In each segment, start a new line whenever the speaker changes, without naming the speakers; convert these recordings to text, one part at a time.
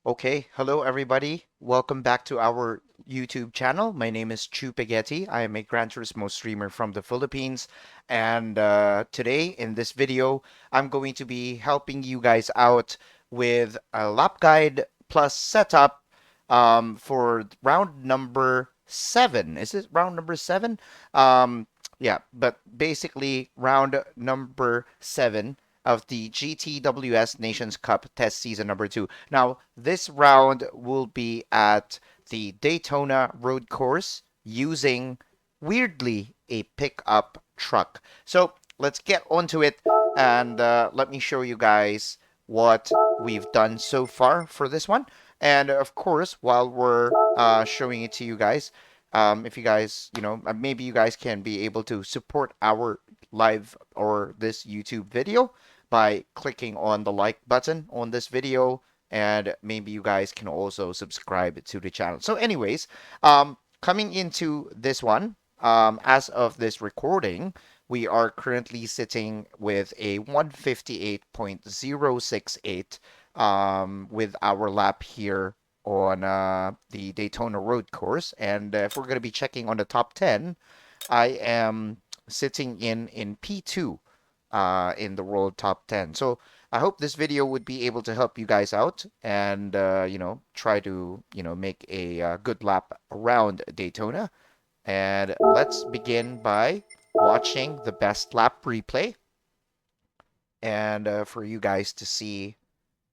Okay, hello everybody. Welcome back to our YouTube channel. My name is Chuupaghetti. I am a Gran Turismo streamer from the Philippines. And today in this video, I'm going to be helping you guys out with a lap guide plus setup for round number 7. Is it round number 7? Um, yeah, but basically round number 7 of the GTWS Nations Cup Test season number 2. Now, this round will be at the Daytona road course using, weirdly, a pickup truck. So let's get onto it and let me show you guys what we've done so far for this one. And of course, while we're showing it to you guys, if you guys, maybe you guys can be able to support our live or this YouTube video by clicking on the like button on this video, and maybe you guys can also subscribe to the channel. So anyways, coming into this one, as of this recording, we are currently sitting with a 158.068 with our lap here on the Daytona road course. And if we're going to be checking on the top 10, I am sitting in P2 in the world top 10. So I hope this video would be able to help you guys out and, try to, make a good lap around Daytona. And let's begin by watching the best lap replay and for you guys to see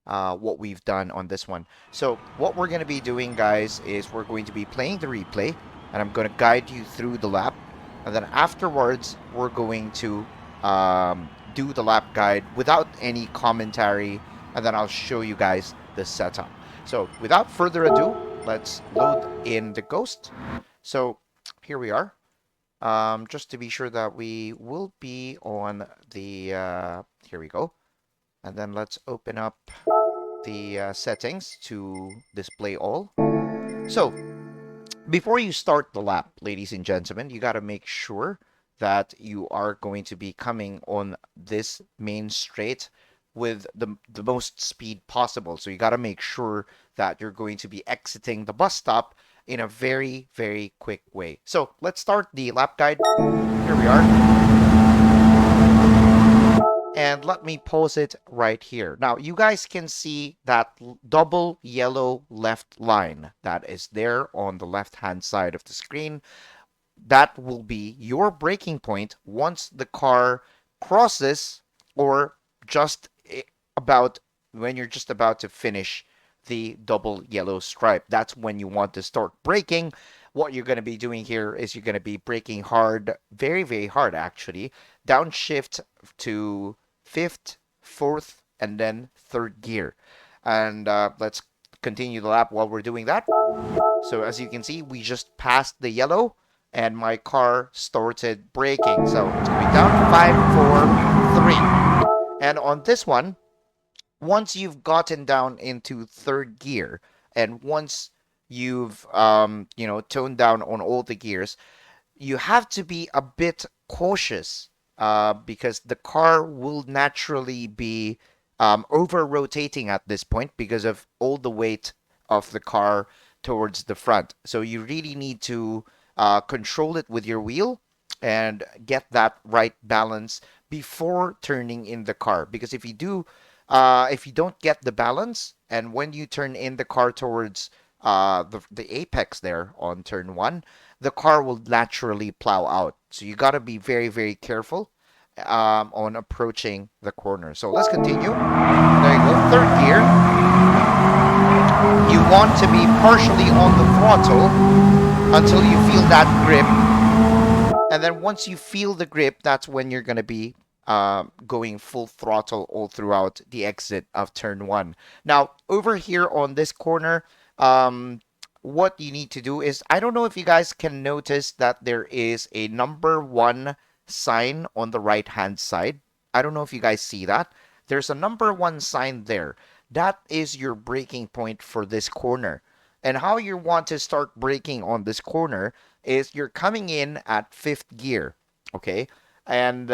what we've done on this one. So what we're going to be doing, guys, is we're going to be playing the replay, and I'm going to guide you through the lap. And then afterwards, we're going to do the lap guide without any commentary, and then I'll show you guys the setup. So without further ado, let's load in the Ghost. So here we are. Just to be sure that we will be on the, here we go. And then let's open up the settings to display all. So before you start the lap, ladies and gentlemen, you got to make sure that you are going to be coming on this main straight with the most speed possible. So you got to make sure that you're going to be exiting the bus stop in a very, very quick way. So let's start the lap guide. Here we are. And let me pause it right here. Now, you guys can see that double yellow left line that is there on the left-hand side of the screen. That will be your braking point once the car crosses or just about when you're just about to finish the double yellow stripe. That's when you want to start braking. What you're going to be doing here is you're going to be braking hard, very, very hard actually. Downshift to fifth, fourth, and then third gear. And let's continue the lap while we're doing that. So as you can see, we just passed the yellow and my car started braking. So it's going to be down 5, 4, 3. And on this one, once you've gotten down into third gear and once you've toned down on all the gears, you have to be a bit cautious because the car will naturally be over rotating at this point because of all the weight of the car towards the front. So you really need to control it with your wheel and get that right balance before turning in the car. Because if you don't get the balance, and when you turn in the car towards the apex there on turn one, the car will naturally plow out. So you got to be very, very careful on approaching the corner. So let's continue. There you go, third gear. You want to be partially on the throttle until you feel that grip. And then once you feel the grip, that's when you're going to be going full throttle all throughout the exit of turn one. Now, over here on this corner, what you need to do is, I don't know if you guys can notice that there is a number 1 sign on the right hand side. I don't know if you guys see that. There's a number 1 sign there. That is your braking point for this corner. And how you want to start braking on this corner is you're coming in at 5th gear, okay? And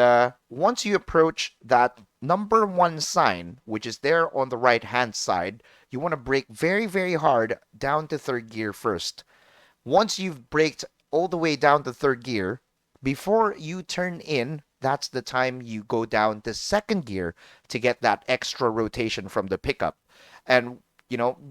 once you approach that number 1 sign, which is there on the right hand side, you want to brake very, very hard down to third gear first. Once you've braked all the way down to third gear, before you turn in, that's the time you go down to second gear to get that extra rotation from the pickup. And,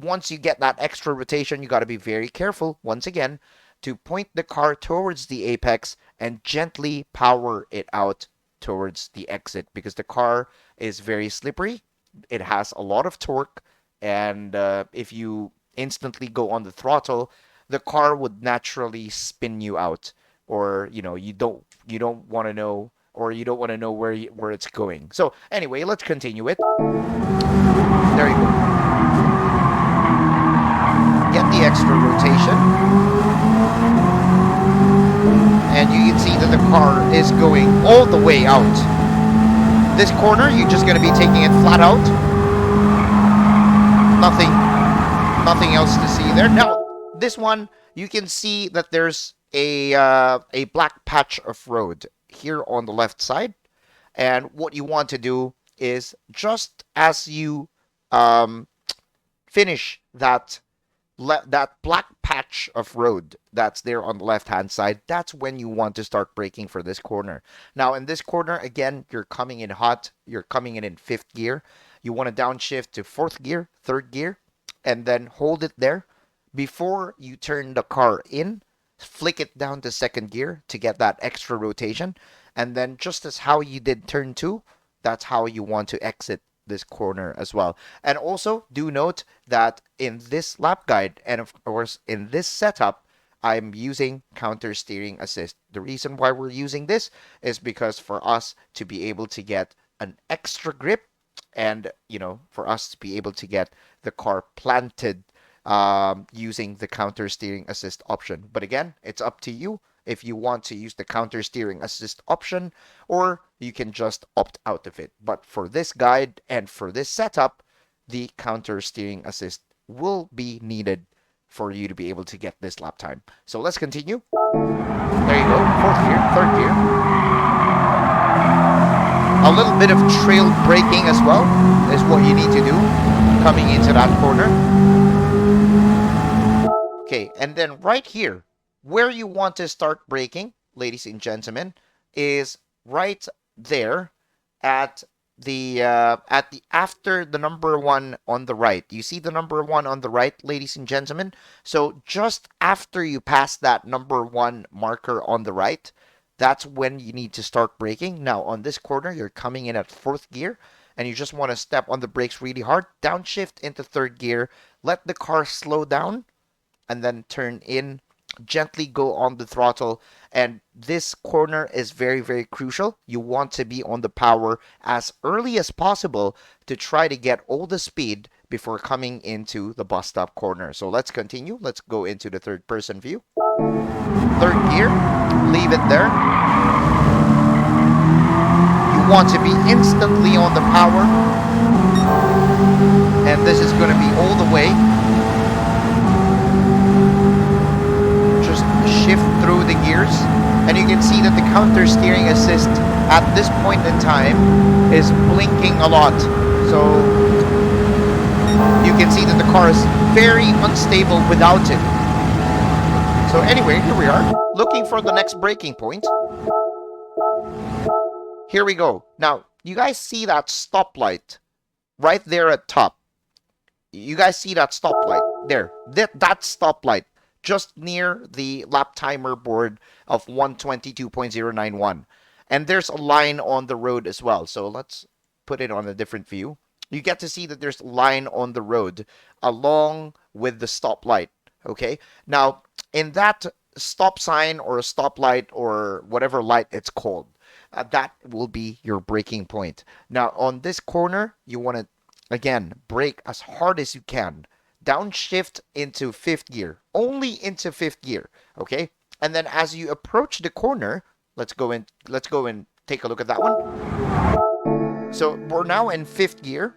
once you get that extra rotation, you got to be very careful, once again, to point the car towards the apex and gently power it out towards the exit because the car is very slippery. It has a lot of torque, and if you instantly go on the throttle, the car would naturally spin you out, or you don't want to know, or you don't want to know where it's going. So anyway, let's continue it. There you go. Get the extra rotation, and you can see that the car is going all the way out. This corner, you're just going to be taking it flat out. Nothing else to see there. Now, this one, you can see that there's a black patch of road here on the left side. And what you want to do is just as you finish that black patch of road that's there on the left hand side, that's when you want to start braking for this corner. Now in this corner, again, you're coming in hot, you're coming in fifth gear. You want to downshift to fourth gear, third gear, and then hold it there before you turn the car in. Flick it down to second gear to get that extra rotation, and then just as how you did turn 2, that's how you want to exit this corner as well. And also do note that in this lap guide, and of course in this setup, I'm using counter steering assist. The reason why we're using this is because for us to be able to get an extra grip, and for us to be able to get the car planted using the counter steering assist option. But again, it's up to you if you want to use the counter steering assist option, or you can just opt out of it. But for this guide and for this setup, the counter steering assist will be needed for you to be able to get this lap time. So let's continue. There you go, fourth gear, third gear. A little bit of trail braking as well is what you need to do coming into that corner. Okay, and then right here, where you want to start braking, ladies and gentlemen, is right there at the after the number 1 on the right. You see the number 1 on the right, ladies and gentlemen? So just after you pass that number 1 marker on the right, that's when you need to start braking. Now on this corner, you're coming in at fourth gear, and you just want to step on the brakes really hard, downshift into third gear, let the car slow down, and then turn in, gently go on the throttle. And this corner is very, very crucial. You want to be on the power as early as possible to try to get all the speed before coming into the bus stop corner. So let's continue. Let's go into the third person view. Third gear, leave it there. You want to be instantly on the power, and this is going to be all the way. Shift through the gears, and you can see that the counter steering assist at this point in time is blinking a lot, so you can see that the car is very unstable without it. So anyway, here we are looking for the next braking point. Here we go. Now you guys see that stoplight right there at top. You guys see that stoplight there, that stoplight just near the lap timer board of 122.091. And there's a line on the road as well. So let's put it on a different view. You get to see that there's a line on the road along with the stoplight. Okay. Now, in that stop sign or a stoplight or whatever light it's called, that will be your braking point. Now, on this corner, you want to, again, brake as hard as you can. Downshift into fifth gear, only into fifth gear, okay? And then as you approach the corner, let's go and take a look at that one. So we're now in fifth gear.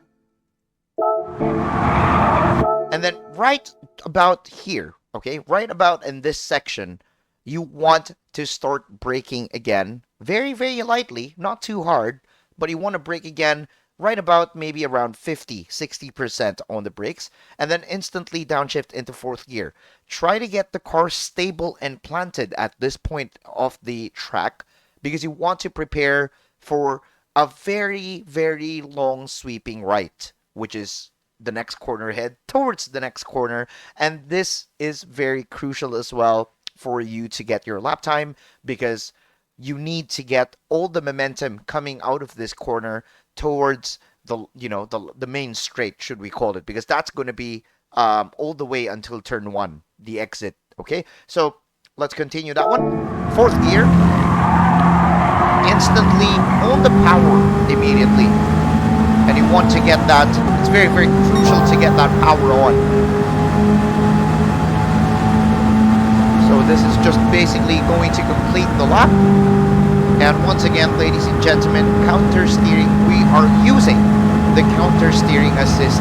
And then right about here, okay, right about in this section, you want to start braking again very, very lightly, not too hard, but you want to brake again right about maybe around 50, 60% on the brakes, and then instantly downshift into fourth gear. Try to get the car stable and planted at this point of the track because you want to prepare for a very, very long sweeping right, which is the next corner ahead towards the next corner. And this is very crucial as well for you to get your lap time because you need to get all the momentum coming out of this corner towards the main straight, should we call it, because that's going to be all the way until turn one, the exit. Okay, so let's continue that one. Fourth gear, instantly on the power immediately, and you want to get that. It's very, very crucial to get that power on. So this is just basically going to complete the lap. And once again, ladies and gentlemen, counter steering, we are using the counter steering assist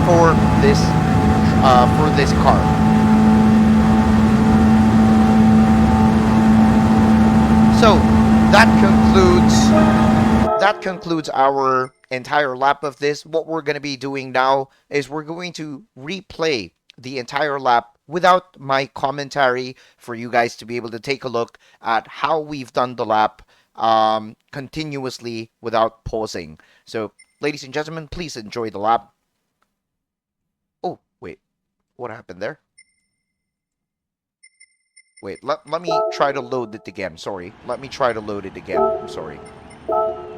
for this car. So that concludes our entire lap of this. What we're going to be doing now is we're going to replay the entire lap without my commentary for you guys to be able to take a look at how we've done the lap continuously without pausing. So, ladies and gentlemen, please enjoy the lap. Oh, wait. What happened there? Wait, let me try to load it again. Sorry. Let me try to load it again. I'm sorry.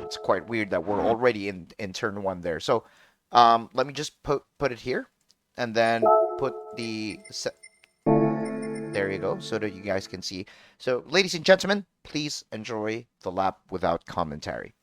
It's quite weird that we're already in turn one there. So, let me just put it here. And then put the... There you go, so that you guys can see. So, ladies and gentlemen, please enjoy the lap without commentary.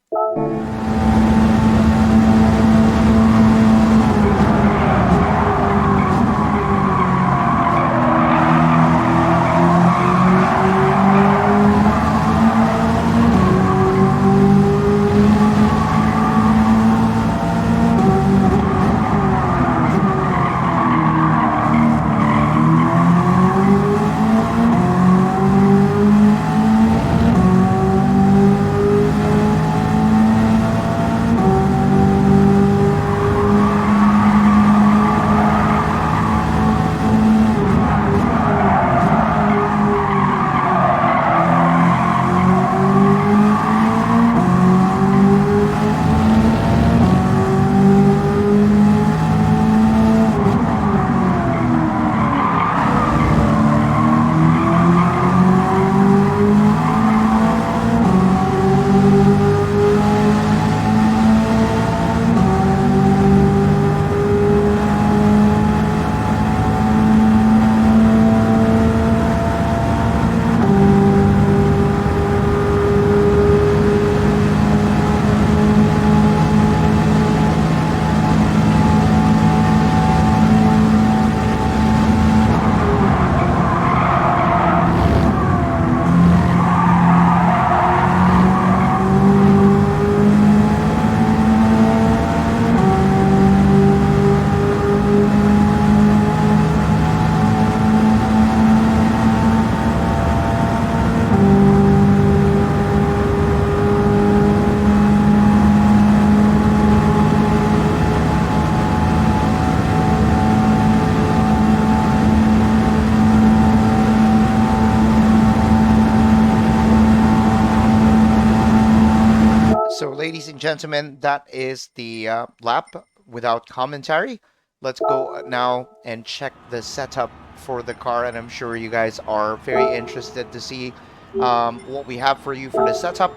So, ladies and gentlemen, that is the lap without commentary. Let's go now and check the setup for the car, and I'm sure you guys are very interested to see what we have for you for the setup.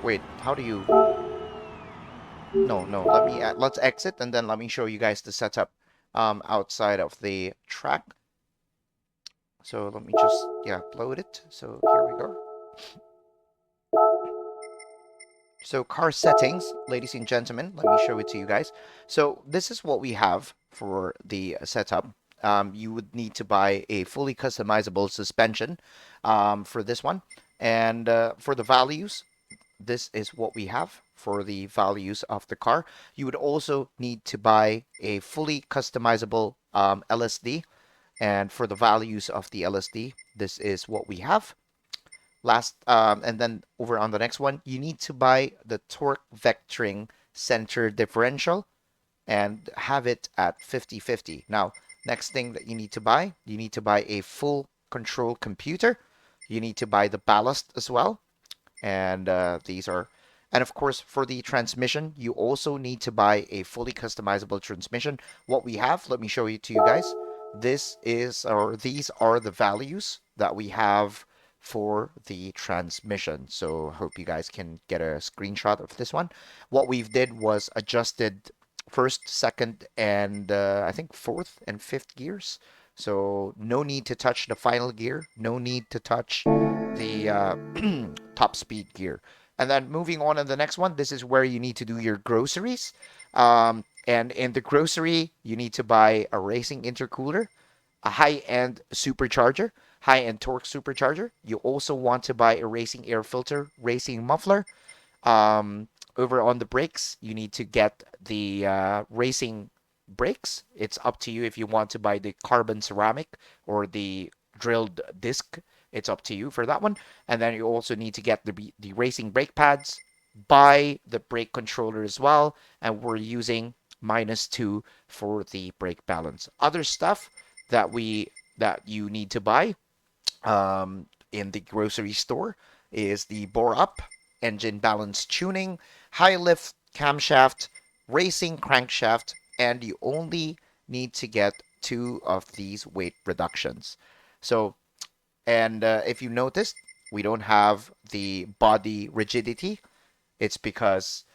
Wait, how do you... No, no, let's exit, and then let me show you guys the setup outside of the track. So let me just, yeah, upload it. So here we go. So car settings, ladies and gentlemen, let me show it to you guys. So this is what we have for the setup. You would need to buy a fully customizable suspension for this one. And for the values, this is what we have for the values of the car. You would also need to buy a fully customizable LSD. And for the values of the LSD, this is what we have. And then over on the next one, you need to buy the torque vectoring center differential and have it at 50/50. Now, next thing that you need to buy a full control computer. You need to buy the ballast as well. And and of course, for the transmission, you also need to buy a fully customizable transmission. What we have, let me show you to you guys. These are the values that we have for the transmission. So I hope you guys can get a screenshot of this one. What we've did was adjusted first, second, and I think fourth and fifth gears. So no need to touch the final gear. No need to touch the top speed gear. And then moving on to the next one, this is where you need to do your groceries. And in the grocery, you need to buy a racing intercooler, a high-end supercharger, high-end torque supercharger. You also want to buy a racing air filter, racing muffler. Um, Over on the brakes, you need to get the racing brakes. It's up to you if you want to buy the carbon ceramic or the drilled disc. It's up to you for that one. And then you also need to get the racing brake pads, buy the brake controller as well. And we're using -2 for the brake balance. Other stuff that you need to buy in the grocery store is the bore up, engine balance tuning, high lift camshaft, racing crankshaft, and you only need to get 2 of these weight reductions. So, and if you noticed, we don't have the body rigidity. It's because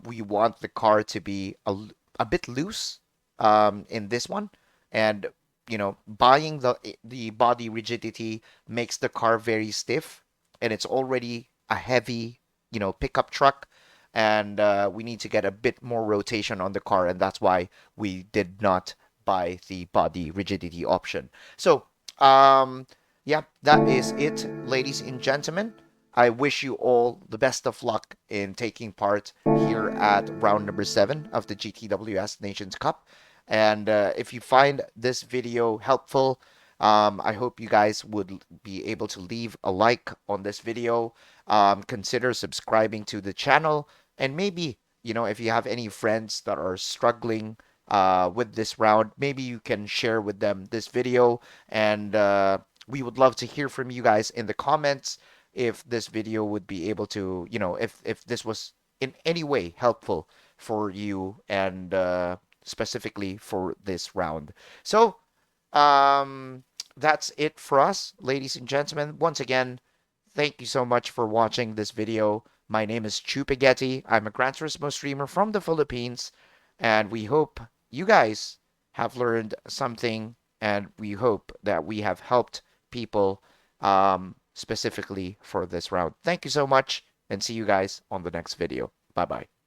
we want the car to be a bit loose in this one. And, buying the body rigidity makes the car very stiff. And it's already a heavy, pickup truck. And we need to get a bit more rotation on the car. And that's why we did not buy the body rigidity option. So, yeah, that is it, ladies and gentlemen. I wish you all the best of luck in taking part here at round number 7 of the GTWS Nations Cup. And if you find this video helpful, I hope you guys would be able to leave a like on this video, consider subscribing to the channel, and maybe, if you have any friends that are struggling with this round, maybe you can share with them this video, and we would love to hear from you guys in the comments if this video would be able to, if this was in any way helpful for you and specifically for this round. So, um, that's it for us, ladies and gentlemen. Once again, thank you so much for watching this video. My name is Chuupaghetti. I'm a Gran Turismo streamer from the Philippines, and we hope you guys have learned something, and we hope that we have helped people specifically for this round. Thank you so much, and see you guys on the next video. Bye bye.